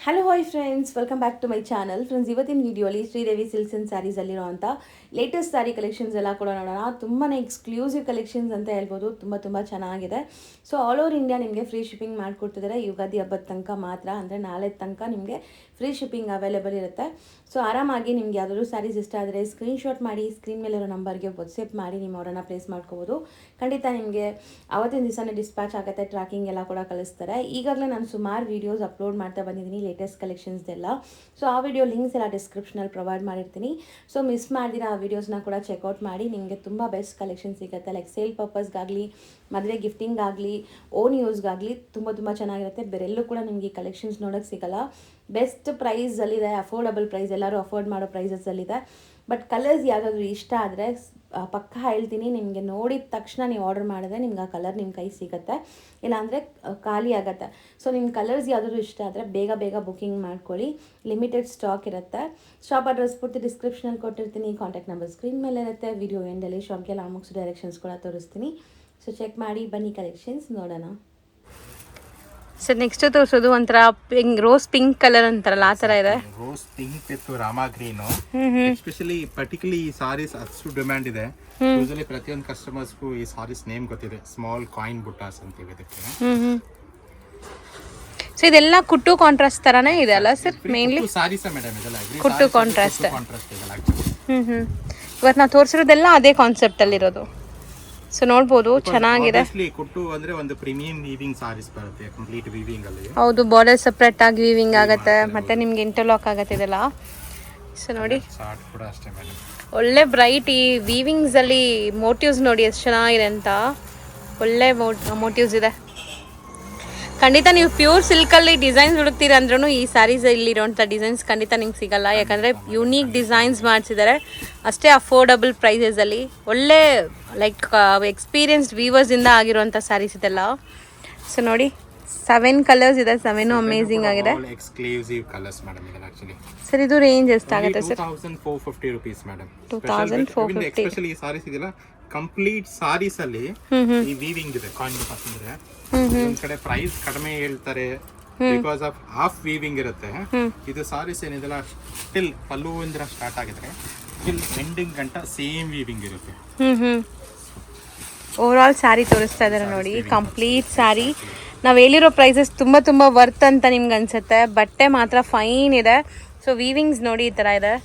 Hello hi friends, welcome back to my channel. Friends, ಇವತ್ತಿನ ವಿಡಿಯೋಲಿ Sridevi silks and ಸ್ಯಾರೀಸಲ್ಲಿರುವಂಥ latest sari collections ಎಲ್ಲ ಕೂಡ ನೋಡೋಣ. ತುಂಬಾ ಎಕ್ಸ್ಕ್ಲೂಸಿವ್ ಕಲೆಕ್ಷನ್ಸ್ ಅಂತ ಹೇಳ್ಬೋದು. ತುಂಬ ಚೆನ್ನಾಗಿದೆ. ಸೊ ಆಲ್ ಓವರ್ ಇಂಡಿಯಾ ನಿಮಗೆ ಫ್ರೀ ಶಿಪ್ಪಿಂಗ್ ಮಾಡಿಕೊಡ್ತಿದ್ದಾರೆ. ಯುಗಾದಿ ಹಬ್ಬದ ತನಕ ಮಾತ್ರ, ಅಂದರೆ ನಾಳೆ ತನಕ ನಿಮಗೆ ಫ್ರೀ ಶಿಪ್ಪಿಂಗ್ ಅವೈಲೇಬಲ್ ಇರುತ್ತೆ. ಸೊ ಆರಾಮಾಗಿ ನಿಮ್ಗೆ ಯಾವುದಾದ್ರು ಸ್ಯಾರೀಸ್ ಇಷ್ಟ ಆದರೆ ಸ್ಕ್ರೀನ್ಶಾಟ್ ಮಾಡಿ ಸ್ಕ್ರೀನ್ ಮೇಲಿರೋ ನಂಬರ್ಗೆ ವಾಟ್ಸಪ್ ಮಾಡಿ ನಿಮ್ಮ ಆರ್ಡರ್ನ ಪ್ಲೇಸ್ ಮಾಡ್ಕೋಬೋದು. ಖಂಡಿತ ನಿಮಗೆ ಅವತ್ತಿನ ದಿವಸನೇ ಡಿಸ್ಪ್ಯಾಚ್ ಆಗುತ್ತೆ. ಟ್ರ್ಯಾಕಿಂಗ್ ಎಲ್ಲ ಕೂಡ ಕಳಿಸ್ತಾರೆ. ಈಗಾಗಲೇ ನಾನು ಸುಮಾರು ವೀಡಿಯೋಸ್ ಅಪ್ಲೋಡ್ ಮಾಡ್ತಾ ಬಂದಿದ್ದೀನಿ ಲೇಟೆಸ್ಟ್ ಕಲೆಕ್ಷನ್ಸ್ದೆಲ್ಲ. ಸೊ ಆ ವಿಡಿಯೋ ಲಿಂಕ್ಸ್ ಎಲ್ಲ ಡಿಸ್ಕ್ರಿಪ್ಷನಲ್ಲಿ ಪ್ರೊವೈಡ್ ಮಾಡಿರ್ತೀನಿ. ಸೊ ಮಿಸ್ ಮಾಡಿದಿರ ಆ ವೀಡಿಯೋಸ್ನ ಕೂಡ ಚೆಕ್ಔಟ್ ಮಾಡಿ. ನಿಮಗೆ ತುಂಬ ಬೆಸ್ಟ್ ಕಲೆಕ್ಷನ್ ಸಿಗುತ್ತೆ. ಲೈಕ್ ಸೇಲ್ ಪರ್ಪಸ್ಗಾಗಲಿ, ಮದುವೆ ಗಿಫ್ಟಿಂಗ್ ಆಗಲಿ, ಓನ್ ಯೂಸ್ಗಾಗಲಿ ತುಂಬ ಚೆನ್ನಾಗಿರುತ್ತೆ. ಬೇರೆಲ್ಲೂ ಕೂಡ ನಿಮಗೆ ಈ ಕಲೆಕ್ಷನ್ಸ್ ನೋಡೋಕ್ಕೆ ಸಿಗಲ್ಲ. ಬೆಸ್ಟ್ ಪ್ರೈಸಲ್ಲಿದೆ, ಅಫೋರ್ಡಬಲ್ ಪ್ರೈಸ್, ಎಲ್ಲರೂ ಅಫೋರ್ಡ್ ಮಾಡೋ ಪ್ರೈಸಸಲ್ಲಿದೆ. ಬಟ್ ಕಲರ್ಸ್ ಯಾವುದಾದ್ರೂ ಇಷ್ಟ ಆದರೆ ಪಕ್ಕ ಹೇಳ್ತೀನಿ, ನಿಮಗೆ ನೋಡಿದ ತಕ್ಷಣ ನೀವು ಆರ್ಡರ್ ಮಾಡಿದ್ರೆ ನಿಮ್ಗೆ ಆ ಕಲರ್ ನಿಮ್ಮ ಕೈ ಸಿಗುತ್ತೆ, ಇಲ್ಲಾಂದರೆ ಖಾಲಿ ಆಗುತ್ತೆ. ಸೊ ನಿಮ್ಮ ಕಲರ್ಸ್ ಯಾವುದಾದ್ರೂ ಇಷ್ಟ ಆದರೆ ಬೇಗ ಬುಕ್ಕಿಂಗ್ ಮಾಡ್ಕೊಳ್ಳಿ. ಲಿಮಿಟೆಡ್ ಸ್ಟಾಕ್ ಇರುತ್ತೆ. ಶಾಪ್ ಅಡ್ರೆಸ್ ಪೂರ್ತಿ ಡಿಸ್ಕ್ರಿಪ್ಷನಲ್ಲಿ ಕೊಟ್ಟಿರ್ತೀನಿ. ಕಾಂಟ್ಯಾಕ್ಟ್ ನಂಬರ್ ಸ್ಕ್ರೀನ್ ಮೇಲೆ ಇರುತ್ತೆ. ವಿಡಿಯೋ ಎಂಡಲ್ಲಿ ಶಾಪ್ಗೆ ಆಲ್ಮೋಸ್ಟ್ ಡೈರೆಕ್ಷನ್ಸ್ ಕೂಡ ತೋರಿಸ್ತೀನಿ. ಸೊ ಚೆಕ್ ಮಾಡಿ ಬನ್ನಿ, ಕಲೆಕ್ಷನ್ಸ್ ನೋಡೋಣ. ಸರ್ ನೆಕ್ಸ್ಟ್ ತೋರಿಸೋದು ಒಂಥರ ರೋಸ್ ಪಿಂಕ್ ಕಲರ್ ಅಂತಾರಲ್ಲ, ಆ ತರ ಇದೆ. Rose pink with Rama green. Especially particularly ಈ ಸಾರೀಸ್ ಅಷ್ಟು ಡಿಮ್ಯಾಂಡ್ ಇದೆ. ಯೂಶಲಿ ಪ್ರತಿಯೊಂದು ಕಸ್ಟಮರ್ಸ್ಗೂ ಈ ಸಾರೀಸ್ ನೇಮ್ ಗೊತ್ತಿದೆ. ಸ್ಮಾಲ್ ಕಾಯಿನ್ ಬುಟ್ಟಾಸ್ ಅಂತೀವಿ ಇದಕ್ಕೆ. ಸೊ ಇದೆಲ್ಲ ಕುಟ್ಟು ಕಾಂಟ್ರಾಸ್ಟ್ ತರಾನೇ ಇದೆ ಅಲ್ಲ ಸರ್? ಮೇನ್ಲಿ ಸಾರೀಸ್ ಮೇಡಮ್, ಇದೆಲ್ಲ ಕುಟ್ಟು ಕಾಂಟ್ರಾಸ್ಟ್. ಇವತ್ತು ನಾವು ತೋರಿಸಿರೋದೆಲ್ಲ ಅದೇ ಕಾನ್ಸೆಪ್ಟ್ ಅಲ್ಲಿರೋದು. ಸೊ ನೋಡ್ಬೋದು, ಚೆನ್ನಾಗಿದೆ. ಕುಟ್ಟು ಅಂದ್ರೆ ಒಂದು ಪ್ರೀಮಿಯಂ ವೀವಿಂಗ್ ಸಾರೀಸ್ ಬರುತ್ತೆ, ಕಂಪ್ಲೀಟ್ ವೀವಿಂಗ್ ಅಲ್ಲಿ. ಹೌದು, ಬಾರ್ಡರ್ ಸೆಪರೇಟ್ ಆಗಿ ವೀವಿಂಗ್ ಆಗುತ್ತೆ, ಮತ್ತೆ ನಿಮ್ಗೆ ಇಂಟರ್ಲಾಕ್ ಆಗುತ್ತೆ ಇದೆಲ್ಲ. ಸೊ ನೋಡಿ, ಶಾರ್ಟ್ ಕೂಡ ಅಷ್ಟೇ ಮೇಡಮ್. ಒಳ್ಳೆ ಬ್ರೈಟ್ ಈ ವೀವಿಂಗ್ಸ್ ಅಲ್ಲಿ ಮೋಟಿವ್ಸ್ ನೋಡಿ ಎಷ್ಟು ಚೆನ್ನಾಗಿದೆ ಅಂತ. ಒಳ್ಳೆ ಮೋಟಿವ್ಸ್ ಇದೆ. ಖಂಡಿತ ನೀವು ಪ್ಯೂರ್ ಸಿಲ್ಕಲ್ಲಿ ಡಿಸೈನ್ಸ್ ಹುಡುಕ್ತೀರ ಅಂದ್ರೂ ಈ ಸ್ಯಾರೀಸ್ ಇಲ್ಲಿರೋಂಥ ಡಿಸೈನ್ಸ್ ಖಂಡಿತ ನಿಮ್ಗೆ ಸಿಗಲ್ಲ. ಯಾಕಂದರೆ ಯೂನೀಕ್ ಡಿಸೈನ್ಸ್ ಮಾಡಿಸಿದ್ದಾರೆ, ಅಷ್ಟೇ ಅಫೋರ್ಡಬಲ್ ಪ್ರೈಸಸಲ್ಲಿ. ಒಳ್ಳೆ ಲೈಕ್ ಎಕ್ಸ್ಪೀರಿಯನ್ಸ್ಡ್ ವೀವರ್ಸಿಂದ ಆಗಿರುವಂಥ ಸ್ಯಾರೀಸ್ ಇದೆಲ್ಲ. ಸೊ ನೋಡಿ, 7 ಕಲರ್ಸ್ ಇದೆ. 7 ಅಮೇಸಿಂಗ್ ಆಗಿದೆ. ಎಕ್ಸ್ಕ್ಲೂಸಿವ್ ಕಲರ್ಸ್ ಮೇಡಮ್ ಇದೆಲ್ಲ ಆಕ್ಚುಲಿ. ಸರ್ ಇದು ರೇಂಜ್ ಎಷ್ಟಾಗುತ್ತೆ ಸರ್? 2450 rupees madam. 2450. ಎಸ್ಪೆಷಲಿ ಈ ಸಾರೀಸ್ ಇದೆಲ್ಲ ಕಂಪ್ಲೀಟ್ ಸಾರೀಸ್ ಅಲ್ಲಿ ಈ ವೀವಿಂಗ್ ಇದೆ. ಕಾಯಿನ್ ಬುಟ್ಟಾಸ್ ಅಂದ್ರೆ ಒಂದ್ ಕಡೆ ಪ್ರೈಸ್ ಕಡಿಮೆ ಹೇಳ್ತಾರೆ ಬಿಕಾಸ್ ಆಫ್ ಹಾಫ್ ವೀವಿಂಗ್ ಇರುತ್ತೆ. ಇದು ಸಾರೀಸ್ ಏನಿದೆಲ್ಲ ಸ್ಟಿಲ್ ಪಲ್ಲುವಿಂದ ಸ್ಟಾರ್ಟ್ ಆಗಿದ್ರೆ ಸ್ಟಿಲ್ ಎಂಡಿಂಗ್ ಗಂಟ ಸೇಮ್ ವೀವಿಂಗ್ ಇರುತ್ತೆ. ಓವರ್ ಆಲ್ ಸ್ಯಾರಿ ತೋರಿಸ್ತಾ ಇದ್ದಾರೆ ನೋಡಿ, ಕಂಪ್ಲೀಟ್ ಸ್ಯಾರಿ. ನಾವು ಹೇಳಿರೋ ಪ್ರೈಸಸ್ ತುಂಬ ವರ್ತ್ ಅಂತ ನಿಮ್ಗೆ ಅನ್ಸುತ್ತೆ. ಬಟ್ಟೆ ಮಾತ್ರ ಫೈನ್ ಇದೆ. ಸೊ ವೀವಿಂಗ್ಸ್ ನೋಡಿ ಈ ಥರ ಇದೆ.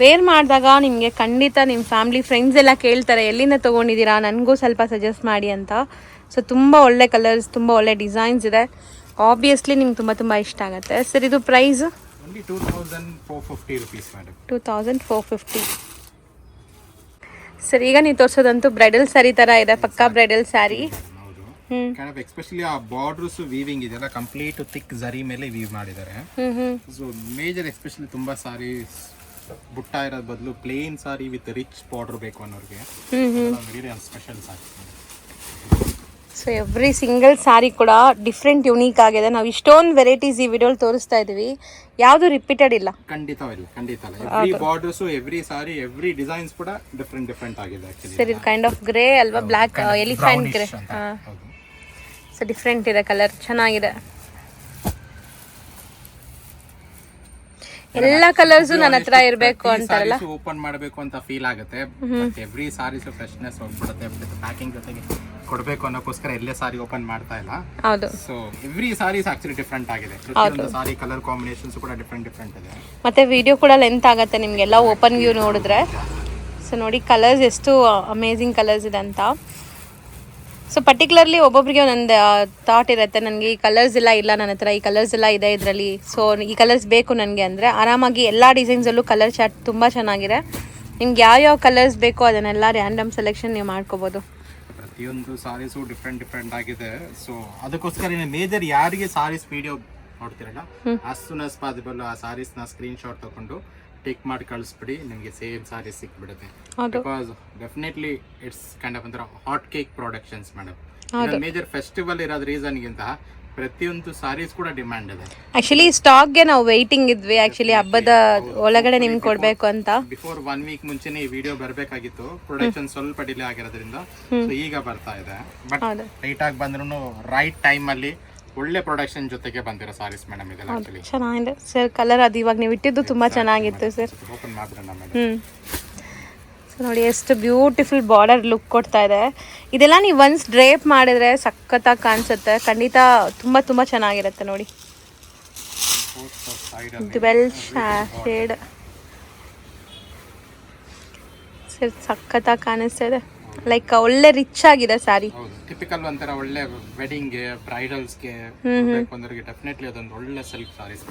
ವೇರ್ ಮಾಡಿದಾಗ ನಿಮಗೆ ಖಂಡಿತ ನಿಮ್ಮ ಫ್ಯಾಮಿಲಿ ಫ್ರೆಂಡ್ಸ್ ಎಲ್ಲ ಕೇಳ್ತಾರೆ ಎಲ್ಲಿಂದ ತೊಗೊಂಡಿದ್ದೀರಾ, ನನಗೂ ಸ್ವಲ್ಪ ಸಜೆಸ್ಟ್ ಮಾಡಿ ಅಂತ. ಸೊ ತುಂಬ ಒಳ್ಳೆ ಕಲರ್ಸ್, ತುಂಬ ಒಳ್ಳೆ ಡಿಸೈನ್ಸ್ ಇದೆ. ಆಬ್ವಿಯಸ್ಲಿ ನಿಮ್ಗೆ ತುಂಬ ಇಷ್ಟ ಆಗುತ್ತೆ. ಸರ್ ಇದು ಪ್ರೈಸ್ 2450 ರೂಪೀಸ್ ಮೇಡಮ್. 2450. ಸರ್ ಈಗ ನೀವು ತೋರಿಸೋದಂತೂ ಬ್ರೈಡಲ್ ಸ್ಯಾರಿ ಥರ ಇದೆ, ಪಕ್ಕಾ ಬ್ರೈಡಲ್ ಸ್ಯಾರಿ. ಎಸ್ಪೆಷಲಿ ಆ ಬಾರ್ಡರ್ಸ್ ವೀವಿಂಗ್ ಇದೆಲ್ಲ ಕಂಪ್ಲೀಟ್ ಥಿಕ್ ಜರಿ ಮೇಲೆ ವೀವ್ ಮಾಡಿದ್ದಾರೆ. ಸೊ ಮೇಜರ್ ಎಸ್ಪೆಷಲಿ ತುಂಬಾ ಸಾರಿ ಬುಟ್ಟ ಇರೋದ್ ಬದಲು plain sari with rich border ಬೇಕು ಅನ್ನೋರಿಗೆ special sari. So every single sari ಕೂಡ ಡಿಫ್ರೆಂಟ್ ಯುನೀಕ್ ಆಗಿದೆ. ನಾವು ಇಷ್ಟೊಂದು ವೆರೈಟೀಸ್ ಈ ವಿಡಿಯೋಲಿ ತೋರಿಸ್ತಾ ಇದೀವಿ, ಯಾವುದು ರಿಪೀಟೆಡ್ ಇಲ್ಲ. ಖಂಡಿತ ಇಲ್ಲ. Every borders, every sari, every designs ಕೂಡ ಡಿಫ್ರೆಂಟ್ ಆಗಿದೆ ಆಕ್ಚುಲಿ. ಸರ್ ಇದು ಕೈಂಡ್ ಆಫ್ ಗ್ರೇ ಅಲ್ವಾ, black elephant grey. So different ಇದೆ ಕಲರ್, ಚೆನ್ನಾಗಿದೆ. ಎಲ್ಲ ಕಲರ್ಸು ನನ್ನ ಹತ್ರ ಇರಬೇಕು ಅಂತಾರಲ್ಲ, ಓಪನ್ ಮಾಡಬೇಕು ಅಂತ ಫೀಲ್ ಆಗುತ್ತೆ. ಎವ್ರಿ ಸಾರೀಸ್ ಫ್ರೆಶ್ನೆಸ್ ಹೋಗ್ಬಿಡುತ್ತೆ. ಪ್ಯಾಕಿಂಗ್ ಜೊತೆಗೆ ಕೊಡಬೇಕು ಅನ್ನೋಕ್ಕೋಸ್ಕರ ಎಲ್ಲೇ ಸಾರಿ ಓಪನ್ ಮಾಡ್ತಾ ಇಲ್ಲ. ಹೌದು. So every saris actually different ಆಗಿದೆ. ಪ್ರತಿಯೊಂದು ಸಾರಿ ಕಲರ್ ಕಾಂಬಿನೇಷನ್ಸ್ ಕೂಡ ಡಿಫ್ರೆಂಟ್ ಇದೆ. ಮತ್ತೆ ವಿಡಿಯೋ ಕೂಡ ಲೆಂತ್ ಆಗುತ್ತೆ ನಿಮಗೆಲ್ಲ ಓಪನ್ ವ್ಯೂ ನೋಡಿದ್ರೆ. ಸೊ ನೋಡಿ ಕಲರ್ಸ್ ಎಷ್ಟು ಅಮೇಝಿಂಗ್ ಕಲರ್ಸ್ ಇದೆ ಅಂತ. ಸೊ ಪರ್ಟಿಕ್ಯುಲರ್ಲಿ ಒಬ್ಬೊಬ್ಬರಿಗೆ ಒಂದೊಂದು ಥಾಟ್ ಇರುತ್ತೆ, ನನಗೆ ಈ ಕಲರ್ಸ್ ಎಲ್ಲ ಇಲ್ಲ ನನ್ನ ಹತ್ರ, ಈ ಕಲರ್ಸ್ ಎಲ್ಲ ಇದೆ ಇದರಲ್ಲಿ, ಸೊ ಈ ಕಲರ್ಸ್ ಬೇಕು ನನಗೆ ಅಂದರೆ ಆರಾಮಾಗಿ ಎಲ್ಲ ಡಿಸೈನ್ಸಲ್ಲೂ ಕಲರ್ ಚಾರ್ಟ್ ತುಂಬ ಚೆನ್ನಾಗಿದೆ. ನಿಮ್ಗೆ ಯಾವ ಕಲರ್ಸ್ ಬೇಕೋ ಅದನ್ನೆಲ್ಲ ರ್ಯಾಂಡಮ್ ಸೆಲೆಕ್ಷನ್ ನೀವು ಮಾಡ್ಕೋಬೋದು. ಪ್ರತಿಯೊಂದು ಸಾರೀಸು ಡಿಫ್ರೆಂಟ್ ಆಗಿದೆ. ಸೊ ಅದಕ್ಕೋಸ್ಕರ ಮೇಜರ್ ಯಾರಿಗೆ ಸಾರೀಸ್ ವಿಡಿಯೋ ನೋಡ್ತಿರಲ್ಲ, ಆಸ್ ಸೂನ್ ಆಸ್ ಪಾಸಿಬಲ್ ಆ ಸಾರೀಸ್ನ ಸ್ಕ್ರೀನ್ ಶಾಟ್ ತಗೊಂಡು ಟಿಕ್ ಮಾಡಿ ಕಳಿಸ್ಬಿಡಿ, ನಿಮಗೆ ಸೇಮ್ ಸಾರೀಸ್ ಸಿಕ್ಬಿಡುತ್ತೆ. Because definitely it's kind of ಒಂಥರ hot cake productions madam. Major festival ಇರೋದ್ ರೀಸನ್ಗಿಂತ ಪ್ರತಿಯೊಂದು ಸಾರೀಸ್ ಕೂಡ ಡಿಮ್ಯಾಂಡ್ ಇದೆ. ಆಕ್ಚುಲಿ ಸ್ಟಾಕ್ಗೆ ನಾವು ವೇಟಿಂಗ್ ಇದ್ವಿ, ಆಕ್ಚುಲಿ ಹಬ್ಬದ ಒಳಗಡೆ ನಿಮ್ಗೆ ಕೊಡಬೇಕು ಅಂತ. ಬಿಫೋರ್ 1 ವೀಕ್ ಮುಂಚೆನೆ ಈ ವಿಡಿಯೋ ಬರಬೇಕಾಗಿತ್ತು. ಪ್ರೊಡಕ್ಷನ್ ಸ್ವಲ್ಪ ಡಿಲೇ ಆಗಿರೋದ್ರಿಂದ ಈಗ ಬರ್ತಾ ಇದೆ. ಬಟ್ ಲೈಟ್ ಆಗಿ ಬಂದ್ರೂ ರೈಟ್ ಟೈಮ್ ಅಲ್ಲಿ ಒಳ್ಳೆ ಪ್ರೊಡಕ್ಷನ್ ಜೊತೆಗೆ ಬಂದಿರೋ ಸಾರೀಸ್ ಮೇಡಮ್ ಇದೆಲ್ಲ ಆಕ್ಚುಲಿ ಚೆನ್ನಾಗಿದೆ ಸರ್. ಕಲರ್ ಅದು ಇವಾಗ ನೀವು ಇಟ್ಟಿದ್ದು ತುಂಬ ಚೆನ್ನಾಗಿತ್ತು ಸರ್. ಓಪನ್ ಮಾಡ್ಬಿಡೋಣ ಮೇಡಮ್. ಹ್ಞೂ ಸೊ ನೋಡಿ ಎಷ್ಟು ಬ್ಯೂಟಿಫುಲ್ ಬಾರ್ಡರ್ ಲುಕ್ ಕೊಡ್ತಾ ಇದೆ. ಇದೆಲ್ಲ ನೀವು ಒನ್ಸ್ ಡ್ರೇಪ್ ಮಾಡಿದ್ರೆ ಸಖತ್ತಾಗಿ ಕಾಣಿಸುತ್ತೆ. ಖಂಡಿತ ತುಂಬ ತುಂಬ ಚೆನ್ನಾಗಿರುತ್ತೆ ನೋಡಿ. ಡ್ವೆಲ್ ಶೇಡ್ ಸರ್ ಸಖತ್ತಾಗಿ ಕಾಣಿಸ್ತಾ ಇದೆ. ಲೈಕ್ ಒಳ್ಳೆ ರಿಚ್ ಆಗಿದೆ ಸ್ಯಾರಿ. ಹೌದು, ಟಿಪಿಕಲ್ ಒಂಥರ ಒಳ್ಳೆ ವೆಡ್ಡಿಂಗ್ಗೆ ಬ್ರೈಡಲ್ಸ್ಗೆ ಬಂದವರಿಗೆ ಡೆಫಿನೆಟ್ಲಿ ಅದೊಂದು ಒಳ್ಳೆ ಸಿಲ್ಕ್ ಸಾರೀಸ್.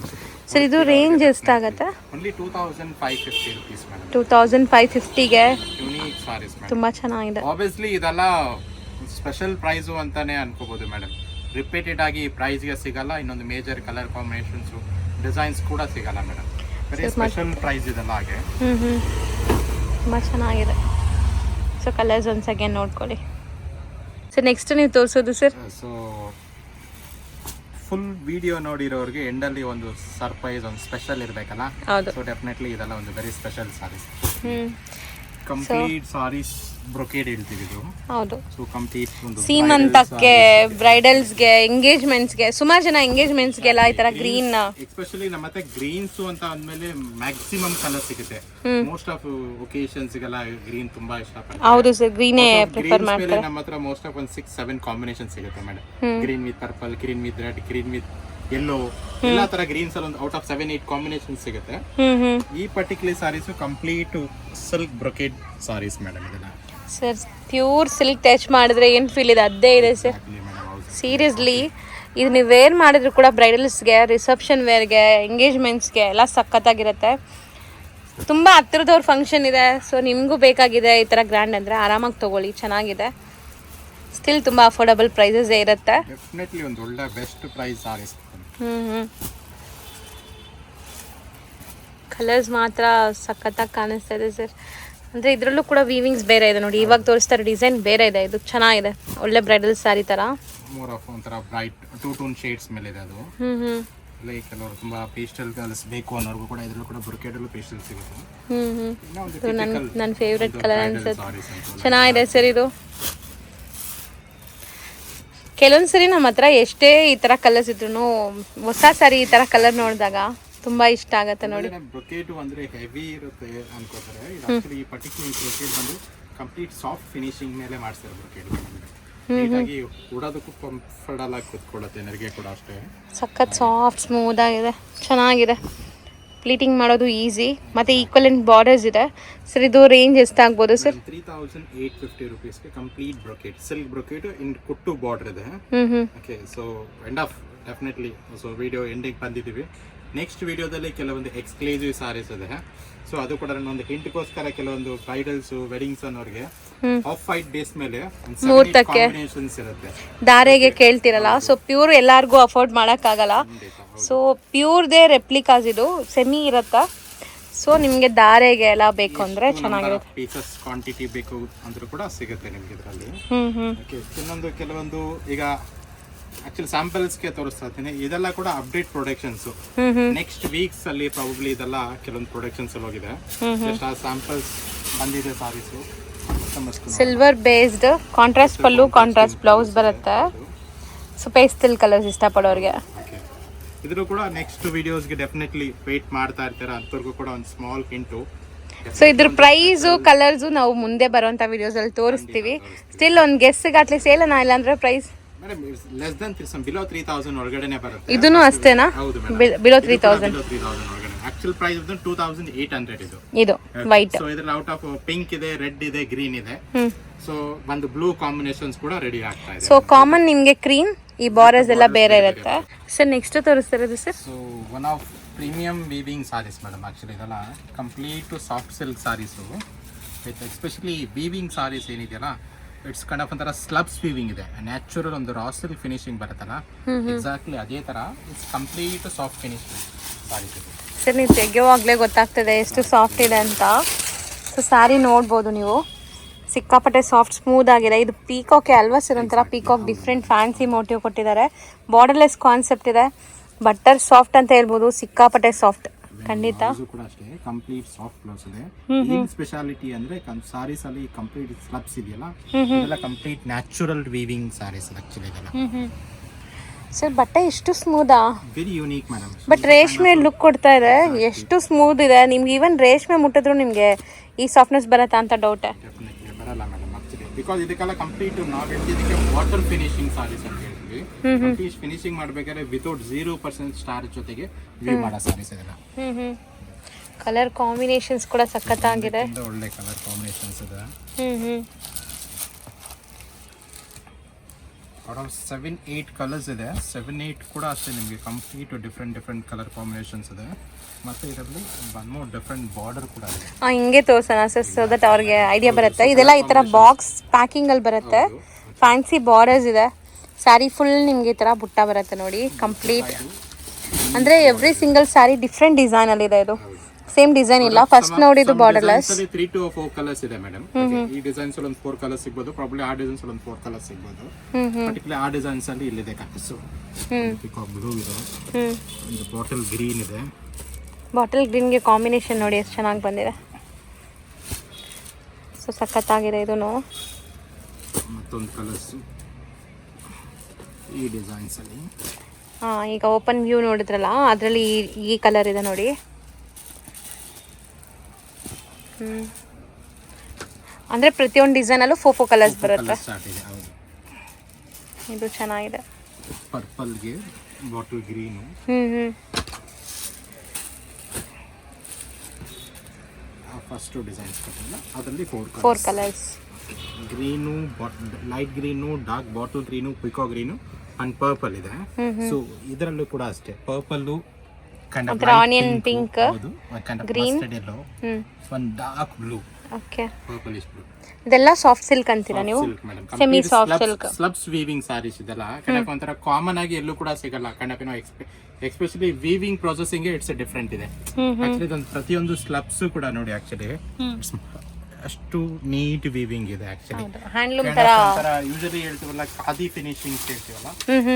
ಸರ್ ಇದು ರೇಂಜ್ ಎಷ್ಟಾಗುತ್ತೆ? Only 2550 rupees madam. 2550ಗೆ ಯುನೀಕ್ ಸಾರೀಸ್ ಮೇಡಮ್. ತುಂಬ ಚೆನ್ನಾಗಿದೆ. ಆಬ್ವಿಯಸ್ಲಿ ಇದೆಲ್ಲ ಸ್ಪೆಷಲ್ ಪ್ರೈಸು ಅಂತಾನೆ ಅನ್ಕೋಬಹುದು ಮೇಡಮ್. ರಿಪೀಟೆಡ್ ಆಗಿ ಪ್ರೈಸ್ಗೆ ಸಿಗಲ್ಲ. ಇನ್ನೊಂದು ಮೇಜರ್ ಕಲರ್ ಕಾಂಬಿನೇಷನ್ಸ್ ಡಿಸೈನ್ಸ್ ಕೂಡ ಸಿಗಲ್ಲ ಮೇಡಮ್. ವೆರಿ ಸ್ಪೆಷಲ್ ಪ್ರೈಸ್ ಇದೆಲ್ಲ ಹಾಗೆ. ತುಂಬ ಚೆನ್ನಾಗಿದೆ. ಸೊ ಕಲರ್ಸ್ ಒನ್ಸ್ ಅಗೇನ್ ನೋಡ್ಕೊಳ್ಳಿ. ಸೊ ನೆಕ್ಸ್ಟ್ ನೀವು ತೋರಿಸೋದು ಸರ್? ಸೊ ಫುಲ್ ವಿಡಿಯೋ ನೋಡಿರೋರಿಗೆ ಎಂಡಲ್ಲಿ ಒಂದು ಸರ್ಪ್ರೈಸ್, ಒಂದು ಸ್ಪೆಷಲ್ ಇರಬೇಕಲ್ಲ. ಹೌದು. ಸೊ ಡೆಫಿನೆಟ್ಲಿ ಇದೆಲ್ಲ ಒಂದು very special saris. Complete saris brocade ಹೇಳ್ತೀವಿ ಇದು. ಹೌದು. ಸೊ ಕಂಪ್ಲೀಟ್ ಒಂದು ಸೀಮಂತಕ್ಕೆ, ಬ್ರೈಡಲ್ಸ್ಗೆ, ಎಂಗೇಜ್ಮೆಂಟ್ಸ್ಗೆ, ಸುಮಾರು ಜನ ಎಂಗೇಜ್ಮೆಂಟ್ಸ್ಗೆಲ್ಲ ಈ ತರ ಗ್ರೀನ್, ಎಸ್ಪೆಷಲಿ ನಮ್ಮ ಹತ್ರ ಗ್ರೀನ್ಸ್ ಅಂತ ಅಂದ್ಮೇಲೆ ಮ್ಯಾಕ್ಸಿಮಮ್ ಕಲರ್ ಸಿಗುತ್ತೆ. ಮೋಸ್ಟ್ ಆಫ್ ಒಕೇಶನ್ಸ್ ಗೆಲ್ಲ ಗ್ರೀನ್ ತುಂಬಾ ಇಷ್ಟಪಡ್ತಾರೆ. ಹೌದು ಸರ್, ಗ್ರೀನೇ ಪ್ರಿಫರ್ ಮಾಡ್ತಾರೆ. ನಮ್ಮ ಹತ್ರ ಮೋಸ್ಟ್ ಆಫ್ ಒಂದು 6-7 ಕಾಂಬಿನೇಷನ್ ಸಿಗುತ್ತೆ madam. Green with purple, green with red, green with yellow, ಎಲ್ಲಾ ತರ ಗ್ರೀನ್ಸ್ ಅಲ್ಲಿ ಒಂದು ಔಟ್ ಆಫ್ 7-8 ಕಾಂಬಿನೇಷನ್ ಸಿಗುತ್ತೆ. ಈ particular saris complete silk brocade saris madam. ಇದೆಲ್ಲ ಸರ್ ಪ್ಯೂರ್ ಸಿಲ್ಕ್ ಟಚ್ ಮಾಡಿದ್ರೆ ಏನು ಫೀಲ್ ಇದೆ ಅದೇ ಇದೆ ಸರ್. ಸೀರಿಯಸ್ಲಿ ಇದು ನೀವು ವೇರ್ ಮಾಡಿದ್ರು ಕೂಡ ಬ್ರೈಡಲ್ಸ್ಗೆ, ರಿಸೆಪ್ಷನ್ ವೇರ್ಗೆ, ಎಂಗೇಜ್ಮೆಂಟ್ಸ್ಗೆ ಎಲ್ಲ ಸಖತ್ತಾಗಿರುತ್ತೆ. ತುಂಬ ಹತ್ತಿರದವ್ರ ಫಂಕ್ಷನ್ ಇದೆ, ಸೊ ನಿಮಗೂ ಬೇಕಾಗಿದೆ ಈ ಥರ ಗ್ರ್ಯಾಂಡ್ ಅಂದರೆ ಆರಾಮಾಗಿ ತೊಗೊಳ್ಳಿ, ಚೆನ್ನಾಗಿದೆ. ಸ್ಟಿಲ್ ತುಂಬ ಅಫೋರ್ಡಬಲ್ ಪ್ರೈಸಸ್ ಇರುತ್ತೆ. ಡೆಫಿನೆಟ್ಲಿ ಒಂದು ಒಳ್ಳೆ ಬೆಸ್ಟ್ ಪ್ರೈಸ್ ಸಾರೀಸ್. ಕಲರ್ಸ್ ಮಾತ್ರ ಸಖತ್ತಾಗಿ ಕಾಣಿಸ್ತಾ ಇದೆ ಸರ್. ಅಂದರೆ ಇದರಲ್ಲೂ ಕೂಡ ವೀವಿಂಗ್ಸ್ ಬೇರೆ ಇದೆ ನೋಡಿ. ಇವಾಗ ತೋರಿಸ್ತಾರೆ ಡಿಸೈನ್ ಬೇರೆ ಇದೆ. ಇದು ಚೆನ್ನಾಗಿದೆ, ಒಳ್ಳೆ ಬ್ರೈಡಲ್ ಸ್ಯಾರಿ ಥರ. ಮೋರ್ ಆಫ್ ಒಂಥರ ಬ್ರೈಟ್ ಟೂ ಟೋನ್ ಶೇಡ್ಸ್ ಮೇಲೆ ಇದೆ ಅದು. ಲೈಕ್ ಕೆಲವರು ತುಂಬಾ ಪೇಸ್ಟಲ್ ಕಲರ್ಸ್ ಬೇಕು ಅನ್ನೋರ್ಗೂ ಕೂಡ ಇದರಲ್ಲೂ ಕೂಡ ಬ್ರೊಕೇಡಲ್ಲೂ ಪೇಸ್ಟಲ್ ಸಿಗುತ್ತೆ. ನನ್ನ ಫೇವ್ರೆಟ್ ಕಲರ್ ಅನ್ಸುತ್ತೆ. ಚೆನ್ನಾಗಿದೆ ಸರ್ ಇದು. ಕೆಲವೊಂದು ಸರಿ ನಮ್ಮ ಹತ್ರ ಎಷ್ಟೇ ಈ ಥರ ಕಲರ್ಸ್ ಇದ್ರು ಹೊಸ ಸಾರಿ ಈ ಥರ ಕಲರ್ ನೋಡಿದಾಗ ತುಂಬಾ ಇಷ್ಟ ಆಗತ್ತೆ ನೋಡಿ. ಬ್ರೊಕೇಡ್ ಅಂದ್ರೆ ಹೆವಿ ಇರುತ್ತೆ ಅನ್ಕೋತಾರೆ. ಇದು ಆಕ್ಚುಲಿ ಈ ಪರ್ಟಿಕ್ಯುಲರ್ ಬ್ರೊಕೇಡ್ ಬಂದು ಕಂಪ್ಲೀಟ್ ಸಾಫ್ಟ್ ಫಿನಿಶಿಂಗ್ ಮೇಲೆ ಮಾಡ್ತಾರೆ ಬ್ರೊಕೇಡ್. ನೀಟಾಗಿ ಉಡೋದಕ್ಕೂ ಕಂಫರ್ಟಬಲ್ ಆಗಿ ಕೂತ್ಕೊಳ್ಳುತ್ತೆ. ನೆರಿಗೆ ಕೂಡ ಅಷ್ಟೇ ಸಖತ್ ಸಾಫ್ಟ್ ಸ್ಮೂತ್ ಆಗಿದೆ, ಚೆನ್ನಾಗಿದೆ. ಪ್ಲೀಟಿಂಗ್ ಮಾಡೋದು ಈಸಿ ಮತ್ತೆ ಈಕ್ವಲೆಂಟ್ ಬಾರ್ಡರ್ಸ್ ಇದೆ. ಸರ್ ಇದು ರೇಂಜ್ ಎಷ್ಟಾಗ್ಬೋದು ಸರ್? 3850 rupeesಗೆ complete brocade, silk brocade in ಕುಟ್ಟು ಬಾರ್ಡರ್ ಇದೆ. Okay, so end of definitely. So video ending ಬಂದಿದ್ದೀವಿ. ನೆಕ್ಸ್ಟ್ ವಿಡಿಯೋದಲ್ಲಿ ಕೆಲವೊಂದು ಎಕ್ಸ್ಕ್ಲೂಸಿವ್ ಸಾರೀಸ್ ಇದೆ. ಸೊ ಅದು ಕೂಡ ಒಂದು ಹಿಂಟ್ಗೋಸ್ಕರ ಕೆಲವೊಂದು ಬ್ರೈಡಲ್ಸ್, ವೆಡ್ಡಿಂಗ್ಸ್ ಅನ್ನೋರಿಗೆ ಆಫ್ ವೈಟ್ ಬೇಸ್ ಮೇಲೆ ಕಾಂಬಿನೇಷನ್ಸ್ ಇರುತ್ತೆ. ದಾರೆಗೆ ಕೇಳ್ತಿರಲ್ಲ, ಸೊ ಪ್ಯೂರ್ ಎಲ್ಲಾರ್ಗೂ ಅಫೋರ್ಡ್ ಮಾಡೋಕ್ಕಾಗಲ್ಲ. ಸೊ ಪ್ಯೂರ್ದೇ ರೆಪ್ಲಿಕಾಸ್ ಇದು ಸೆಮಿ ಇರುತ್ತೆ. ಸೊ ನಿಮಗೆ ದಾರೆಗೆ ಎಲ್ಲ ಬೇಕು ಅಂದ್ರೆ ಚೆನ್ನಾಗಿರುತ್ತೆ. ಪೀಸಸ್ ಕ್ವಾಂಟಿಟಿ ಬೇಕು ಅಂದ್ರೂ ಕೂಡ ಸಿಗುತ್ತೆ ನಿಮ್ಗೆ ಇದರಲ್ಲಿ. ಇನ್ನೊಂದು ಕೆಲವೊಂದು ಈಗ ಆಕ್ಚುಲಿ ಸ್ಯಾಂಪಲ್ಸ್ಗೆ ತೋರಿಸ್ತಾ ಇದ್ದೀನಿ. ಇದೆಲ್ಲ ಕೂಡ ಅಪ್ಡೇಟ್ ಪ್ರೊಡಕ್ಷನ್ಸ್. ನೆಕ್ಸ್ಟ್ ವೀಕ್ಸ್ ಅಲ್ಲಿ ಪ್ರಾಬಬ್ಲಿ ಇದೆಲ್ಲ ಕೆಲವೊಂದು ಪ್ರೊಡಕ್ಷನ್ಸ್ ಅಲ್ಲಿ ಹೋಗಿದೆ. ಜಸ್ಟ್ ಆ ಸ್ಯಾಂಪಲ್ಸ್ ಬಂದಿದೆ ಸಾರೀಸು. ಸಿಲ್ವರ್ ಬೇಸ್ಡ್ ಕಾಂಟ್ರಾಸ್ಟ್ ಪಲ್ಲು, ಕಾಂಟ್ರಾಸ್ಟ್ ಬ್ಲೌಸ್ ಬರುತ್ತೆ. ಸೊ ಪೇಸ್ಟಲ್ ಕಲರ್ಸ್ ಇಷ್ಟಪಡೋರಿಗೆ ಇದ್ರೂ ಕೂಡ ನೆಕ್ಸ್ಟ್ ವಿಡಿಯೋಸ್ಗೆ ಡೆಫಿನೆಟ್ಲಿ ವೇಟ್ ಮಾಡ್ತಾ ಇರ್ತಾರೆ. ಅಂಥವ್ರಿಗೂ ಕೂಡ ಒಂದು ಸ್ಮಾಲ್ ಹಿಂಟು. ಸೊ ಇದ್ರ ಪ್ರೈಸು, ಕಲರ್ಸು ನಾವು ಮುಂದೆ ಬರುವಂಥ ವಿಡಿಯೋಸಲ್ಲಿ ತೋರಿಸ್ತೀವಿ. ಸ್ಟಿಲ್ ಒಂದು ಗೆಸ್ಸಿಗೆ ಅಟ್ಲೀಸ್ಟ್ ಹೇಳೋಣ, ಇಲ್ಲಾಂದ್ರೆ price madam less than below 3000 ಒಳಗಡೆನೆ ಬರುತ್ತೆ. ಇದನ್ನು ಅಷ್ಟೇನಾ? ಹೌದು ಬಿಲೋ 3000 ಒಳಗಡೆ. ಆಕ್ಚುअल ಪ್ರೈಸ್ 2800 ಇದು ವೈಟ್. ಸೊ ಇದರಲ್ಲಿ ಔಟ್ ಆಫ್ ಪಿಂಕ್ ಇದೆ, ರೆಡ್ ಇದೆ, ಗ್ರೀನ್ ಇದೆ. ಸೊ ಒಂದು ಬ್ಲೂ ಕಾಂಬಿನೇಷನ್ಸ್ ಕೂಡ ರೆಡಿ ಆಗ್ತಾ ಇದೆ. ಸೊ ಕಾಮನ್ ನಿಮಗೆ ಕ್ರೀಮ್, ಈ ಬಾರ್ಡರ್ಸ್ ಎಲ್ಲ ಬೇರೆ ಇರುತ್ತೆ. ಸರ್ ನೆಕ್ಸ್ಟ್ ತೋರಿಸ್ತಿರೋದು sir? So one of premium weaving saris madam. Actually ಇದೆಲ್ಲ complete soft silk saris with especially weaving saris ಏನಿದೆಯಲ್ಲ, ಇಟ್ಸ್ ಕೈಂಡ್ ಆಫ್ ಒಂಥರ ಸ್ಲಬ್ಸ್ ವೀವಿಂಗ್ ಇದೆ. ನ್ಯಾಚುರಲ್ ಒಂದು ರಾ ಸಿಲ್ಕ್ ಫಿನಿಶಿಂಗ್ ಬರುತ್ತಲ್ಲ, ಎಕ್ಸಾಕ್ಟ್ಲಿ ಅದೇ ತರ it's complete soft finishing saris ಇದೆ. ಸರ್ ನೀವು ತೆಗೆಯುವಾಗಲೇ ಗೊತ್ತಾಗ್ತದೆ ಎಷ್ಟು ಸಾಫ್ಟ್ ಇದೆ ಅಂತ. ಸೊ ಸ್ಯಾರಿ ನೋಡ್ಬೋದು ನೀವು, ಸಿಕ್ಕಾಪಟ್ಟೆ ಸಾಫ್ಟ್ ಸ್ಮೂತ್ ಆಗಿದೆ. ಇದು ಪೀಕಾಕೆ ಅಲ್ವಾ ಸರ್? ಒಂಥರ ಪೀಕಾಕ್ ಡಿಫ್ರೆಂಟ್ ಫ್ಯಾನ್ಸಿ ಮೋಟಿವ್ ಕೊಟ್ಟಿದ್ದಾರೆ. ಬಾರ್ಡರ್ಲೆಸ್ ಕಾನ್ಸೆಪ್ಟ್ ಇದೆ. ಬಟರ್ ಸಾಫ್ಟ್ ಅಂತ ಹೇಳ್ಬೋದು, ಸಿಕ್ಕಾಪಟ್ಟೆ ಸಾಫ್ಟ್. ಖಂಡಿತ ಕೂಡ ಅಷ್ಟೇ ಕಂಪ್ಲೀಟ್ ಸಾಫ್ಟ್ ಬ್ಲೌಸ್ ಇದೆ. ಏನ್ ಸ್ಪೆಷಾಲಿಟಿ ಅಂದ್ರೆ ಸಾರೀಸ್ ಅಲ್ಲಿ ಕಂಪ್ಲೀಟ್ ಸ್ಲಬ್ಸ್ ಇದೆಯಲ್ಲ, ಇದೆಲ್ಲ complete natural weaving saris actually ಇದೆಲ್ಲ. ಸರ್ ಬಟ್ಟೆ ಎಷ್ಟು ಸ್ಮೂದಾ, ವೆರಿ ಯೂನಿಕ್ ಮೇಡಮ್. ಬಟ್ ರೇಷ್ಮೆ ಲುಕ್ ಕೊಡ್ತಾ ಇದೆ. ಎಷ್ಟು ಸ್ಮೂತ್ ಇದೆ. ನಿಮ್ಗೆ ಈವನ್ ರೇಷ್ಮೆ ಮುಟ್ಟಿದ್ರು ನಿಮಗೆ ಈ ಸಾಫ್ಟ್ನೆಸ್ ಬರುತ್ತಾ ಅಂತ ಡೌಟ್. ಡೆಫಿನೆಟ್ಲಿ ಬರಲ್ಲ ಮೇಡಮ್ ಆಕ್ಚುಲಿ, ಬಿಕಾಸ್ ಇದಕ್ಕೆಲ್ಲ ಕಂಪ್ಲೀಟ್ ನಾವು ಹೇಳ್ತಿದ್ದಕ್ಕೆ ವಾಟರ್ ಫಿನಿಶಿಂಗ್ ಸಾರೀಸ್ ಅಂತ ಹೇಳ್ತೀವಿ. ಕಂಪ್ಲೀಟ್ ಫಿನಿಶಿಂಗ್ ಮಾಡ್ಬೇಕಾದ್ರೆ ವಿತೌಟ್ 0% ಸ್ಟಾರ್ ಜೊತೆಗೆ ವ್ಯೂ ಮಾಡೋ ಸಾರೀಸ್ ಇದೆಲ್ಲ. ಕಲರ್ ಕಾಂಬಿನೇಷನ್ಸ್ ಕೂಡ ಸಖತ್ತಾಗಿದೆ. ಒಳ್ಳೆ ಕಲರ್ ಕಾಂಬಿನೇಷನ್ಸ್ ಇದೆ. ಔಟ್ ಆಫ್ 7-8 ಕಲರ್ಸ್ ಇದೆ. 7-8 ಕೂಡ ಅಷ್ಟೇ ನಿಮಗೆ ಕಂಪ್ಲೀಟ್ ಡಿಫ್ರೆಂಟ್ ಕಲರ್ ಕಾಂಬಿನೇಷನ್ಸ್ ಇದೆ. ಮತ್ತೆ ಇದರಲ್ಲಿ ಒನ್ ಮೋರ್ ಡಿಫ್ರೆಂಟ್ ಬಾರ್ಡರ್ ಕೂಡ ಇದೆ. ಹಿಂಗೆ ತೋರ್ಸೋಣ ಸರ್, ಸೊ ದಟ್ ಅವ್ರಿಗೆ ಐಡಿಯಾ ಬರುತ್ತೆ. ಇದೆಲ್ಲ ಈ ಥರ ಬಾಕ್ಸ್ ಪ್ಯಾಕಿಂಗಲ್ಲಿ ಬರುತ್ತೆ. ಫ್ಯಾನ್ಸಿ ಬಾರ್ಡರ್ಸ್ ಇದೆ. ಸ್ಯಾರಿ ಫುಲ್ ನಿಮಗೆ ಈ ಥರ ಬುಟ್ಟ ಬರುತ್ತೆ ನೋಡಿ. ಕಂಪ್ಲೀಟ್ ಅಂದರೆ ಎವ್ರಿ ಸಿಂಗಲ್ ಸ್ಯಾರಿ ಡಿಫ್ರೆಂಟ್ ಡಿಸೈನಲ್ಲಿದೆ. ಇದು ಸೇಮ್ ಡಿಸೈನ್ ಇಲ್ಲ. ಫಸ್ಟ್ ನೋಡಿದ್ದು ಬಾರ್ಡರ್ಲೆಸ್. 3 to 4 ಕಲರ್ಸ್ ಇದೆ ಮೇಡಮ್. ಈ ಡಿಸೈನ್ಸ್ ಅಲ್ಲಿ ಒಂದು 4 ಕಲರ್ಸ್ ಸಿಗಬಹುದು. ಪ್ರಾಬ್ಲಿ ಆ ಡಿಸೈನ್ಸ್ ಅಲ್ಲಿ ಒಂದು 4 ಕಲರ್ಸ್ ಸಿಗಬಹುದು. ಪರ್ಟಿಕ್ಯುಲರ್ ಆ ಡಿಸೈನ್ಸ್ ಅಲ್ಲಿ ಇಲ್ಲಿದೆ ಕಲರ್ಸ್. ಪಿಕಾಕ್ ಬ್ಲೂ ಇದೆ, ಒಂದು ಬಾಟಲ್ ಗ್ರೀನ್ ಇದೆ. ಬಾಟಲ್ ಗ್ರೀನ್ಗೆ ಕಾಂಬಿನೇಷನ್ ನೋಡಿ ಎಷ್ಟು ಚೆನ್ನಾಗಿ ಬಂದಿದೆ. ಸೊ ಸಖತ್ತಾಗಿದೆ ಇದೂ. ಮತ್ತೊಂದು ಕಲರ್ಸ್ ಈ ಡಿಸೈನ್ಸ್ ಅಲ್ಲಿ. ಈಗ ಓಪನ್ ವ್ಯೂ ನೋಡಿದ್ರಲ್ಲ, ಅದರಲ್ಲಿ ಈ ಕಲರ್ ಇದೆ ನೋಡಿ. ಅಂದರೆ ಪ್ರತಿಯೊಂದು ಡಿಸೈನಲ್ಲೂ 4 ಕಲರ್ಸ್ ಬರುತ್ತೆ. ಇದು ಚೆನ್ನಾಗಿದೆ. ಪರ್ಪಲ್ಗೆ ಬಾಟಲ್ ಗ್ರೀನು. ಫಸ್ಟ್ ಡಿಸೈನ್ಸ್ ಕೊಟ್ಟಿಲ್ಲ, ಅದರಲ್ಲಿ 4 colours. Green, light green, dark bottle green, pico green and purple ಇದೆ. ಸೊ ಇದರಲ್ಲೂ ಕೂಡ ಅಷ್ಟೇ ಪರ್ಪಲ್ಲು, ಆನಿಯನ್ ಪಿಂಕ್, ಗ್ರೀನ್, ಒಂದು dark blue, okay, purplish blue. ಇದೆಲ್ಲ ಸಾಫ್ಟ್ ಸಿಲ್ಕ್ ಅಂತೀರಾ ನೀವು? Semi soft silk, slubs weaving saris ಇದೆಲ್ಲ ಕಣಪ್ಪ ಒಂಥರ ಕಾಮನ್ ಆಗಿ ಎಲ್ಲೂ ಕೂಡ ಸಿಗಲ್ಲ ಕಣಪ್ಪ. Especially weaving processing it's different ಇದೆ. ಆಕ್ಚುಲಿ ಪ್ರತಿಯೊಂದು ಸ್ಲಬ್ಸ್ ಕೂಡ ನೋಡಿ ಆಕ್ಚುಲಿ ಅಷ್ಟು ನೀಟ್ ವೀವಿಂಗ್ ಇದೆ. ಆಕ್ಚುಲಿ ಹ್ಯಾಂಡ್ಲೂಮ್ ತರ ಯೂಶಲಿ ಹೇಳ್ತೀವಲ್ಲ ಖಾದಿ ಫಿನಿಶಿಂಗ್ ಹೇಳ್ತೀವಲ್ಲ,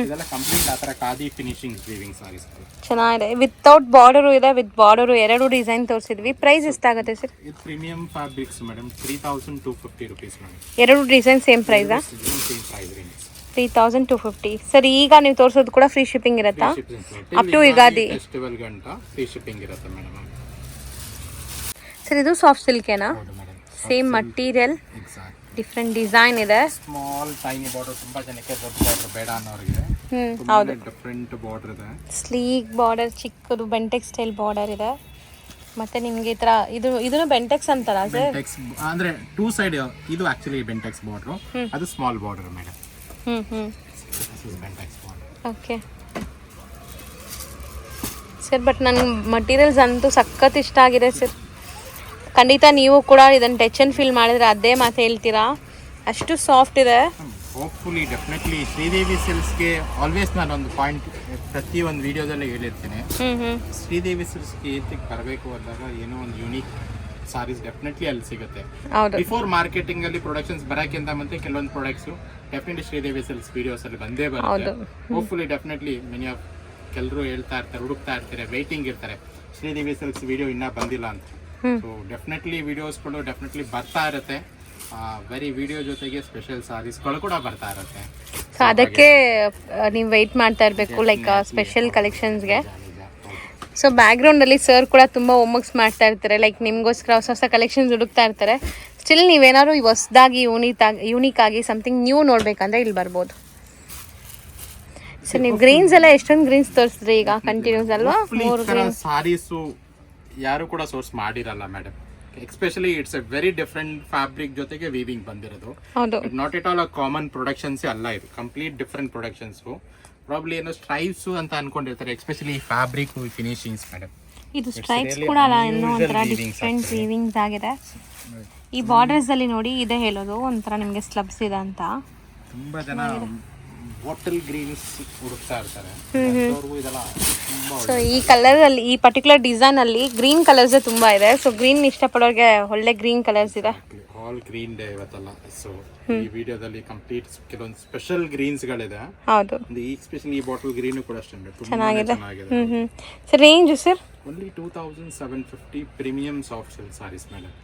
ಇದೆಲ್ಲ ಕಂಪ್ಲೀಟ್ ಆ ತರ ಖಾದಿ ಫಿನಿಶಿಂಗ್ ವೀವಿಂಗ್ ಸಾರೀಸ್. ಚೆನ್ನಾಗಿದೆ. ವಿತೌಟ್ ಬಾರ್ಡರು ಇದೆ, ವಿತ್ ಬಾರ್ಡರು. 2 ಡಿಸೈನ್ ತೋರಿಸಿದ್ವಿ. ಪ್ರೈಸ್ ಎಷ್ಟಾಗುತ್ತೆ ಸರ್? ಇದು premium fabrics madam, 3250 rupees madam. 2 design same ಪ್ರೈಸಾ? Same price range, 3250. ಸರ್ ಈಗ ನೀವು ತೋರಿಸೋದು ಕೂಡ ಫ್ರೀ ಶಿಪ್ಪಿಂಗ್ ಇರುತ್ತಾ? ಅಪ್ ಟು ಯುಗಾದಿ ಫೆಸ್ಟಿವಲ್ ಗಂಟ ಫ್ರೀ ಶಿಪ್ಪಿಂಗ್ ಇರುತ್ತೆ ಮೇಡಮ್. ಸರ್ ಇದು ಸಾಫ್ಟ್ ಸಿಲ್ಕೇನಾ? ಹೌದು madam, same material, different design ಇದೆ. ಸ್ಮಾಲ್ ಟೈನಿ ಬಾರ್ಡರ್, ತುಂಬಾ ಜನಕ್ಕೆ ದೊಡ್ಡ ಬಾರ್ಡರ್ ಬೇಡ ಅನ್ನೋರಿಗೆ ಹೌದು, ಡಿಫ್ರೆಂಟ್ ಬಾರ್ಡರ್ ಇದೆ. ಸ್ಲೀಕ್ ಬಾರ್ಡರ್, ಚಿಕ್ಕದು ಬೆಂಟೆಕ್ಸ್ ಸ್ಟೈಲ್ ಬಾರ್ಡರ್ ಇದೆ. ಮತ್ತೆ ನಿಮ್ಗೆ ಈ ತರ ಇದನ್ನು ಬೆಂಟೆಕ್ಸ್ ಅಂತಾರ ಸರ್? ಬೆಂಟೆಕ್ಸ್ ಅಂದ್ರೆ 2 ಸೈಡ್. ಇದು ಆಕ್ಚುಲಿ ಬೆಂಟೆಕ್ಸ್ ಬಾರ್ಡರ್, ಅದು small border madam. Bentex border. Okay sir, but ನನಗೆ ಮಟೀರಿಯಲ್ಸ್ ಅಂತೂ ಸಖತ್ ಇಷ್ಟ ಆಗಿದೆ ಸರ್. ಖಂಡಿತ ನೀವು ಕೂಡ ಇದನ್ನು ಟಚ್ ಆ್ಯಂಡ್ ಫೀಲ್ ಮಾಡಿದ್ರೆ ಅದೇ ಮಾತು ಹೇಳ್ತೀರಾ, ಅಷ್ಟು ಸಾಫ್ಟ್ ಇದೆ. ಹೋಪ್ಫುಲಿ ಡೆಫಿನೆಟ್ಲಿ ಶ್ರೀದೇವಿ ಸಿಲ್ಕ್ಸ್ಗೆ ಆಲ್ವೇಸ್ ನಾನು ಒಂದು ಪಾಯಿಂಟ್ ಪ್ರತಿ ಒಂದು ವಿಡಿಯೋದಲ್ಲಿ ಹೇಳಿರ್ತೀನಿ. ಶ್ರೀದೇವಿ ಸಿಲ್ಕ್ಸ್ಗೆ ಏತಕ್ಕೆ ಬರಬೇಕು ಅಂದಾಗ ಏನೋ ಒಂದು ಯೂನಿಕ್ ಸಾರೀಸ್ ಡೆಫಿನೆಟ್ಲಿ ಅಲ್ಲಿ ಸಿಗುತ್ತೆ. ಬಿಫೋರ್ ಮಾರ್ಕೆಟಿಂಗ್ ಅಲ್ಲಿ ಪ್ರೊಡಕ್ಷನ್ಸ್ ಬರೋಕ್ಕಿಂತ ಮುಂಚೆ ಕೆಲವೊಂದು products definitely Sridevi silks videos ಅಲ್ಲಿ ಬಂದೇ ಬರುತ್ತೆ. ಹೋಪ್ಫುಲಿ ಡೆಫಿನೆಟ್ಲಿ ಮೆನಿ ಆಫ್ ಕೆಲವರು ಹೇಳ್ತಾ ಇರ್ತಾರೆ, ಹುಡುಕ್ತಾ ಇರ್ತಾರೆ, ವೇಟಿಂಗ್ ಇರ್ತಾರೆ ಶ್ರೀದೇವಿ ಸಿಲ್ಕ್ಸ್ ವಿಡಿಯೋ ಇನ್ನೂ ಬಂದಿಲ್ಲ ಅಂತ. ಸೊ ಡೆಫಿನೆಟ್ಲಿ ವಿಡಿಯೋಸ್ಗಳು ಡೆಫಿನೆಟ್ಲಿ ಬರ್ತಾ ಇರುತ್ತೆ. ಬರೀ ವಿಡಿಯೋ ಜೊತೆಗೆ ಸ್ಪೆಷಲ್ ಸಾರೀಸ್ಗಳು ಕೂಡ ಬರ್ತಾ ಇರುತ್ತೆ. ಸೊ ಅದಕ್ಕೆ ನೀವು ವೆಯ್ಟ್ ಮಾಡ್ತಾ ಇರಬೇಕು ಲೈಕ್ ಸ್ಪೆಷಲ್ ಕಲೆಕ್ಷನ್ಸ್ಗೆ. ಸೊ ಬ್ಯಾಕ್ಗ್ರೌಂಡಲ್ಲಿ ಸರ್ ಕೂಡ ತುಂಬ ಹೋಮ್ವರ್ಕ್ಸ್ ಮಾಡ್ತಾ ಇರ್ತಾರೆ, ಲೈಕ್ ನಿಮಗೋಸ್ಕರ ಹೊಸ ಹೊಸ ಕಲೆಕ್ಷನ್ಸ್ ಹುಡುಕ್ತಾ ಇರ್ತಾರೆ. ಸ್ಟಿಲ್ ನೀವೇನಾದ್ರು ಹೊಸದಾಗಿ ಯೂನಿಕ್ ಆಗಿ ಸಮಥಿಂಗ್ ನ್ಯೂ ನೋಡ್ಬೇಕಂದ್ರೆ ಇಲ್ಲಿ ಬರ್ಬೋದು. ಸೊ ನೀವು ಗ್ರೀನ್ಸ್ ಎಲ್ಲ ಎಷ್ಟೊಂದು ಗ್ರೀನ್ಸ್ ತೋರಿಸಿದ್ರಿ ಈಗ ಕಂಟಿನ್ಯೂಸ್ ಅಲ್ವಾ? 3 ಸಾರೀಸು ಯಾರು ಕೂಡ ಸೋರ್ಸ್ ಮಾಡಿರಲ್ಲ madam. Especially it's A very different fabric ಜೊತೆಗೆ ವೀವಿಂಗ್ ಬಂದಿರೋದು. Not at all a common productions ಅಲ್ಲ, ಇದು ಕಂಪ್ಲೀಟ್ ಡಿಫ್ರೆಂಟ್ ಪ್ರೊಡಕ್ಷನ್ಸ್. ಪ್ರಾಬ್ಲಿ ಏನೋ ಸ್ಟ್ರೈಪ್ಸ್ ಅಂತ ಅನ್ಕೊಂಡಿರ್ತಾರೆ, ಎಸ್ಪೆಷಲಿ ಫ್ಯಾಬ್ರಿಕ್ ಫಿನಿಶಿಂಗ್ಸ್ ಮೇಡಮ್. ಇದು ಸ್ಟ್ರೈಪ್ಸ್ ಕೂಡ ಅಲ್ಲ, ಇನ್ನೂ ಒಂಥರ ಡಿಫ್ರೆಂಟ್ ವೀವಿಂಗ್ಸ್ ಆಗಿದೆ. ಈ ಬಾರ್ಡರ್ಸ್ ಅಲ್ಲಿ ನೋಡಿ, ಇದೇ ಹೇಳೋದು ಒಂಥರ ನಿಮಗೆ ಸ್ಲಬ್ಸ್ ಇದೆ ಅಂತ. ತುಂಬಾ ಜನ ಬಾಟಲ್ ಗ್ರೀನ್ಸ್ ಹುಡುಕ್ತಾ ಇರ್ತಾರೆ. ಸೊ ಈ ಕಲರ್ ಅಲ್ಲಿ, ಈ ಪರ್ಟಿಕ್ಯುಲರ್ ಡಿಸೈನ್ ಅಲ್ಲಿ ಗ್ರೀನ್ ಕಲರ್ಸ್ ತುಂಬಾ ಇದೆ. ಸೊ ಗ್ರೀನ್ ಇಷ್ಟಪಡೋರಿಗೆ ಒಳ್ಳೆ ಗ್ರೀನ್ ಕಲರ್ಸ್ ಇದೆ. ಆಲ್ ಗ್ರೀನ್ ಡೇ ಇವತ್ತಲ್ಲ. ಸೊ ಈ ವಿಡಿಯೋದಲ್ಲಿ ಕಂಪ್ಲೀಟ್ ಕೆಲವೊಂದು ಸ್ಪೆಷಲ್ ಗ್ರೀನ್ಸ್ ಗಳಿದೆ. ಹೌದು, ಈ ಸ್ಪೆಷಲಿ ಈ ಬಾಟಲ್ ಗ್ರೀನ್ ಕೂಡ ಅಷ್ಟೇ ಚೆನ್ನಾಗಿದೆ. Sir range sir? Only 2750 premium soft silk saris madam.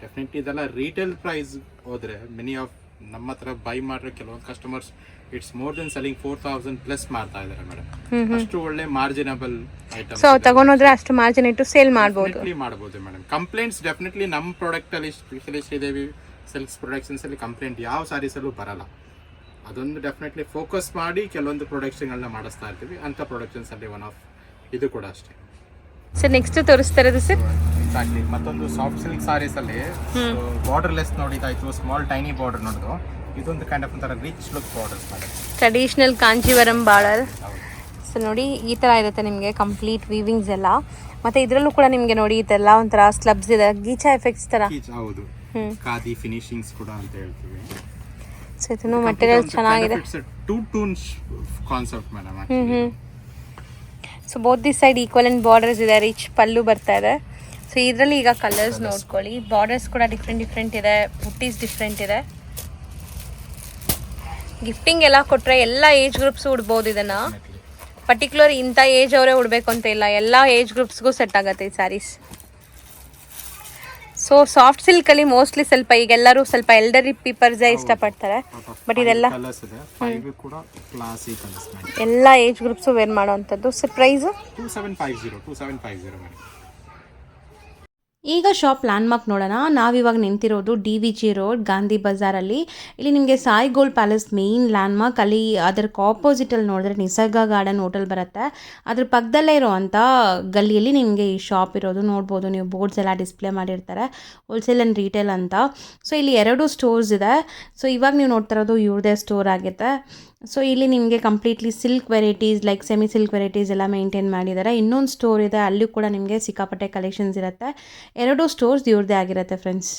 Definitely ಇದೆಲ್ಲ ರೀಟೇಲ್ ಪ್ರೈಸ್ ಹೋದ್ರೆ ಮೆನಿ ಆಫ್ ನಮ್ಮ ಹತ್ರ ಬೈ ಮಾಡಿರೋ ಕೆಲವೊಂದು customers it's more than selling 4000 plus ಮಾಡ್ತಾ ಇದ್ದಾರೆ ಮೇಡಮ್. ಅಷ್ಟು ಒಳ್ಳೆ ಮಾರ್ಜಿನಬಲ್ ಐಟಮ್. ಸೊ ತಗೊಂಡೋದ್ರೆ ಅಷ್ಟು ಮಾರ್ಜಿನ್ ಇಟ್ಟು ಸೇಲ್ ಮಾಡ್ಬೋದು. ಮಾಡಬಹುದು ಮೇಡಮ್. ಕಂಪ್ಲೇಂಟ್ಸ್ ಡೆಫಿನೆಟ್ಲಿ ನಮ್ಮ ಪ್ರಾಡಕ್ಟ್ ಅಲ್ಲಿ ಸ್ಪೆಷಲಿ ಶ್ರೀದೇವಿ ಸಿಲ್ಕ್ಸ್ ಪ್ರೊಡಕ್ಷನ್ಸ್ ಅಲ್ಲಿ ಕಂಪ್ಲೇಂಟ್ ಯಾವ ಸಾರೀಸ್ ಅಲ್ಲೂ ಬರಲ್ಲ. ಅದೊಂದು ಡೆಫಿನೆಟ್ಲಿ ಫೋಕಸ್ ಮಾಡಿ ಕೆಲವೊಂದು ಪ್ರೊಡಕ್ಷನ್ಗಳನ್ನ ಮಾಡಿಸ್ತಾ ಇರ್ತೀವಿ. ಅಂತ ಪ್ರೊಡಕ್ಷನ್ಸ್ ಅಲ್ಲಿ ಒನ್ ಆಫ್ ಇದು ಕೂಡ ಅಷ್ಟೇ. ಸರ್ ನೆಕ್ಸ್ಟ್ ತೋರಿಸ್ತಾ ಇರೋದು ಸರ್ ಎಕ್ಸಾಕ್ಟ್ಲಿ ಮತ್ತೊಂದು ಸಾಫ್ಟ್ ಸಿಲ್ಕ್ ಸಾರೀಸ್ ಅಲ್ಲಿ ಬಾರ್ಡರ್ ಲೆಸ್ ನೋಡಿದಾಯ್ತು, ಸ್ಮಾಲ್ ಟೈನಿ ಬಾರ್ಡರ್ ನೋಡಿದ್ರು. ಇದೊಂದು ಕೈಂಡ್ ಆಫ್ ಒಂಥರ ರಿಚ್ ಲುಕ್ ಬಾರ್ಡರ್ಸ್ ಮಾಡಿ ಟ್ರೆಡಿಷನಲ್ ಕಾಂಜೀವರಂ ಬಾರ್ಡರ್. ಸೊ ನೋಡಿ ಈ ಥರ ಇರುತ್ತೆ ನಿಮಗೆ ಕಂಪ್ಲೀಟ್ ವೀವಿಂಗ್ಸ್ ಎಲ್ಲ. ಮತ್ತು ಇದರಲ್ಲೂ ಕೂಡ ನಿಮಗೆ ನೋಡಿ ಇದೆಲ್ಲ ಒಂಥರ ಸ್ಲಬ್ಸ್ ಇದೆ, ಗೀಚಾ ಎಫೆಕ್ಟ್ಸ್ ಥರ. ಹೌದು, ಖಾದಿ ಫಿನಿಶಿಂಗ್ಸ್ ಕೂಡ ಅಂತ ಹೇಳ್ತೀವಿ. ಸೊ ಇದನ್ನು ಮಟೀರಿಯಲ್ ಚೆನ್ನಾಗಿದೆ. Two tune concept madam. So both the side equivalent borders ಇದೆ, ರಿಚ್ ಪಲ್ಲು ಬರ್ತಾ ಇದೆ. ಸೊ ಇದರಲ್ಲಿ ಈಗ ಕಲರ್ಸ್ ನೋಡ್ಕೊಳ್ಳಿ, ಬಾರ್ಡರ್ಸ್ ಕೂಡ ಡಿಫ್ರೆಂಟ್ ಇದೆ, ಬುಟ್ಟೀಸ್ ಡಿಫ್ರೆಂಟ್ ಇದೆ. ಗಿಫ್ಟಿಂಗ್ ಎಲ್ಲ ಕೊಟ್ಟರೆ ಎಲ್ಲ ಏಜ್ ಗ್ರೂಪ್ಸ್ ಉಡ್ಬೋದು ಇದನ್ನು. ಪರ್ಟಿಕ್ಯುಲರ್ ಇಂಥ ಏಜ್ ಅವರೇ ಉಡಬೇಕು ಅಂತ ಇಲ್ಲ, ಎಲ್ಲ ಏಜ್ ಗ್ರೂಪ್ಸ್ಗೂ ಸೆಟ್ ಆಗುತ್ತೆ ಈ ಸ್ಯಾರೀಸ್. ಸೊ ಸಾಫ್ಟ್ ಸಿಲ್ಕಲ್ಲಿ ಮೋಸ್ಟ್ಲಿ ಸ್ವಲ್ಪ ಈಗೆಲ್ಲರೂ ಸ್ವಲ್ಪ ಎಲ್ಡರಿ ಪೀಪಲ್ಸೇ ಇಷ್ಟಪಡ್ತಾರೆ. ಬಟ್ ಇದೆಲ್ಲ ಎಲ್ಲ ಏಜ್ ಗ್ರೂಪ್ಸು ವೇರ್ ಮಾಡೋವಂಥದ್ದು. So price 2750 madam. ಈಗ ಶಾಪ್ ಲ್ಯಾಂಡ್ಮಾರ್ಕ್ ನೋಡೋಣ. ನಾವಿವಾಗ ನಿಂತಿರೋದು DVG ರೋಡ್ ಗಾಂಧಿ ಬಜಾರಲ್ಲಿ. ಇಲ್ಲಿ ನಿಮಗೆ Sai gold palace main landmark. ಅಲ್ಲಿ ಅದರ ಆಪೋಸಿಟಲ್ಲಿ ನೋಡಿದ್ರೆ ನಿಸರ್ಗ ಗಾರ್ಡನ್ ಹೋಟೆಲ್ ಬರುತ್ತೆ. ಅದ್ರ ಪಕ್ಕದಲ್ಲೇ ಇರೋವಂಥ ಗಲ್ಲಿಯಲ್ಲಿ ನಿಮಗೆ ಈ ಶಾಪ್ ಇರೋದು ನೋಡ್ಬೋದು. ನೀವು ಬೋರ್ಡ್ಸ್ ಎಲ್ಲ ಡಿಸ್ಪ್ಲೇ ಮಾಡಿರ್ತಾರೆ, ಹೋಲ್ಸೇಲ್ ಆ್ಯಂಡ್ ರೀಟೇಲ್ ಅಂತ. ಸೊ ಇಲ್ಲಿ 2 ಸ್ಟೋರ್ಸ್ ಇದೆ. ಸೊ ಇವಾಗ ನೀವು ನೋಡ್ತಾ ಇರೋದು ಇವ್ರದೇ ಸ್ಟೋರ್ ಆಗುತ್ತೆ. ಸೊ ಇಲ್ಲಿ ನಿಮಗೆ completely silk varieties like semi silk varieties ಎಲ್ಲ ಮೇಂಟೈನ್ ಮಾಡಿದ್ದಾರೆ. ಇನ್ನೊಂದು ಸ್ಟೋರ್ ಇದೆ, ಅಲ್ಲಿ ಕೂಡ ನಿಮಗೆ ಸಿಕ್ಕಾಪಟ್ಟೆ ಕಲೆಕ್ಷನ್ಸ್ ಇರುತ್ತೆ. 2 ಸ್ಟೋರ್ಸ್ ಇವ್ರದ್ದೇ ಆಗಿರುತ್ತೆ ಫ್ರೆಂಡ್ಸ್.